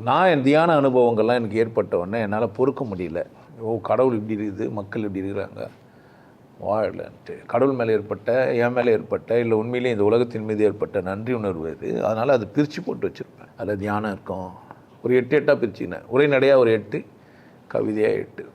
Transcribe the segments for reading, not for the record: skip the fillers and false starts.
நான் என் தியான அனுபவங்கள்லாம் எனக்கு ஏற்பட்ட உடனே என்னால் பொறுக்க முடியல. கடவுள் இப்படி இருக்குது, மக்கள் இப்படி இருக்கிறாங்க, வாழலன்ட்டு. கடவுள் மேலே ஏற்பட்ட, என் மேலே ஏற்பட்ட, இல்லை உண்மையிலேயே இந்த உலகத்தின் மீது ஏற்பட்ட நன்றி உணர்வு இது. அதனால் அதை பிரித்து போட்டு வச்சுருப்பேன். அதில் தியானம் இருக்கும், ஒரு 8 8ஆக பிரிச்சுக்கினேன். உரைநடையாக ஒரு 8, கவிதையாக 8.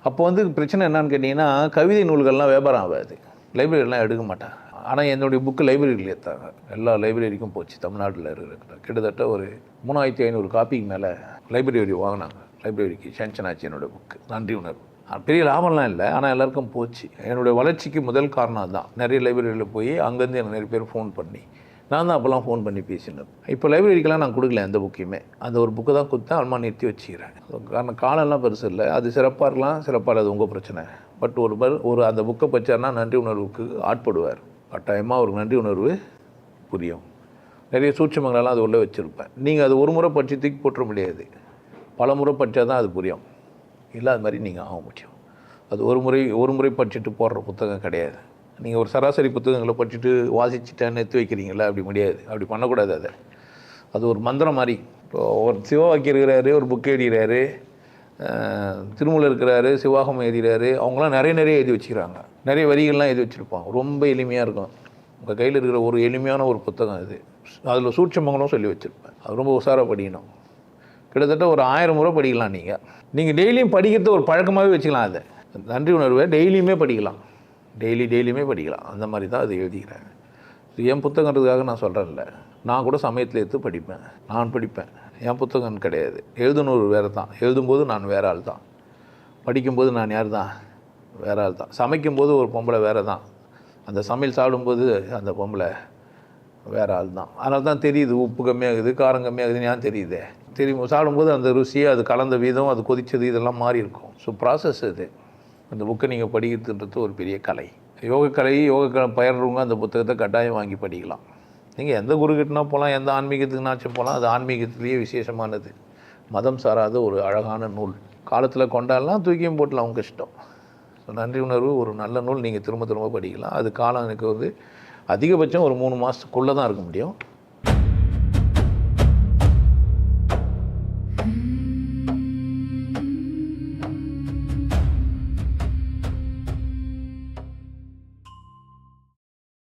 அப்போ வந்து பிரச்சனை என்னான்னு கேட்டிங்கன்னா, கவிதை நூல்கள்லாம் வியாபாரம் ஆகாது, லைப்ரரியெலாம் எடுக்க மாட்டாங்க. ஆனால் என்னுடைய புக்கு லைப்ரரியில் ஏற்றாங்க, எல்லா லைப்ரரிக்கும் போச்சு. தமிழ்நாட்டில் இருக்கிற கிட்டத்தட்ட ஒரு 3500 காப்பிக்கு மேலே லைப்ரரி வாங்கினாங்க. லைப்ரரிக்கு சேங்ஷன் ஆச்சு என்னோடய புக்கு நன்றி உணர்வு. பெரிய லாபம்லாம் இல்லை, ஆனால் எல்லாருக்கும் போச்சு. என்னுடைய வளர்ச்சிக்கு முதல் காரணம் அதுதான். நிறைய லைப்ரரியில் போய் அங்கேருந்து எனக்கு நிறைய பேர் ஃபோன் பண்ணி, நான் தான் அப்போல்லாம் ஃபோன் பண்ணி பேசினேன். இப்போ லைப்ரரிக்கெலாம் நான் கொடுக்கல எந்த புக்கையுமே. அந்த ஒரு புக்கு தான் கொடுத்தேன், அல்மா நிறுத்தி வச்சுக்கிறேன். காரணம் காலம்லாம் பெருசு இல்லை, அது சிறப்பாக இருக்கலாம், சிறப்பாக இல்லை, அது உங்கள் பிரச்சனை. பட் ஒரு அந்த புக்கை பச்சார்னா நன்றி உணர்வுக்கு ஆட்படுவார். கட்டாயமாக அவருக்கு நன்றி உணர்வு புரியும். நிறைய சூட்சமங்களெல்லாம் அது உள்ளே வச்சுருப்பேன். நீங்கள் அது ஒரு முறை படித்து தூக்கி போட்டுற முடியாது, பல முறை படித்தா தான் அது புரியும். இல்லை அது மாதிரி நீங்கள் ஆக முடியும். அது ஒரு முறை படிச்சுட்டு போடுற புத்தகம் கிடையாது. நீங்கள் ஒரு சராசரி புத்தகங்களை படிச்சுட்டு வாசிச்சுட்டேன்னு எடுத்து வைக்கிறீங்களா, அப்படி முடியாது, அப்படி பண்ணக்கூடாது. அது ஒரு மந்திரம் மாதிரி. இப்போ ஒரு சிவவாக்கி இருக்கிறாரு, ஒரு புக் எழுதுகிறாரு, திருமூலர் இருக்கிறாரு, சிவாகம் எழுதுகிறாரு. அவங்களாம் நிறைய எழுதி வச்சுக்கிறாங்க, நிறைய வரிகள்லாம் எழுதி வச்சுருப்பாங்க, ரொம்ப எளிமையாக இருக்கும். உங்கள் கையில் இருக்கிற ஒரு எளிமையான ஒரு புத்தகம் இது. அதில் சூட்சமங்களும் சொல்லி வச்சுருப்பேன். அது ரொம்ப உஷாராக படிக்கணும். கிட்டத்தட்ட ஒரு 1000 முறை படிக்கலாம். நீங்கள் டெய்லியும் படிக்கிறது ஒரு பழக்கமாகவே வச்சுக்கலாம். அதை நன்றி உணர்வை டெய்லியுமே படிக்கலாம், டெய்லியுமே படிக்கலாம். அந்த மாதிரி தான் அது எழுதிக்கிறாங்க. இது என் புத்தகன்றதுக்காக நான் சொல்கிறேன்ல, நான் கூட சமயத்தில் எடுத்து படிப்பேன், நான் படிப்பேன். என் புத்தகம் கிடையாது. எழுதுனூர் வேறு தான், எழுதும்போது நான் வேறு ஆள் தான், படிக்கும்போது நான் யார் தான், வேறு ஆள் தான். சமைக்கும்போது ஒரு பொம்பளை வேறு தான், அந்த சமையல் சாப்பிடும்போது அந்த பொம்பளை வேறு ஆள் தான். அதனால தான் தெரியுது உப்பு கம்மியாகுது, காரம் கம்மியாகுதுன்னு ஏன் தெரியுது, தெரியும். சாப்பிடும்போது அந்த ருசி, அது கலந்த வீதம், அது கொதித்தது, இதெல்லாம் மாறி இருக்கும். ஸோ ப்ராசஸ் இது. அந்த புக்கை நீங்கள் படிக்கிறதுன்றது ஒரு பெரிய கலை. யோக பயிர்றவங்க அந்த புத்தகத்தை கட்டாயம் வாங்கி படிக்கலாம். நீங்கள் எந்த குருக்கிட்டனா போகலாம், எந்த ஆன்மீகத்துக்குனாச்சும் போகலாம். அது ஆன்மீகத்திலேயே விசேஷமானது, மதம் சாராத ஒரு அழகான நூல். காலத்தில் கொண்டாடலாம், தூக்கியும் போட்டலாம், அவங்க இஷ்டம். ஸோ நன்றி உணர்வு ஒரு நல்ல நூல், நீங்கள் திரும்ப திரும்ப படிக்கலாம். அது காலம் எனக்கு வந்து அதிகபட்சம் ஒரு 3 மாதத்துக்குள்ளே தான் இருக்க முடியும்.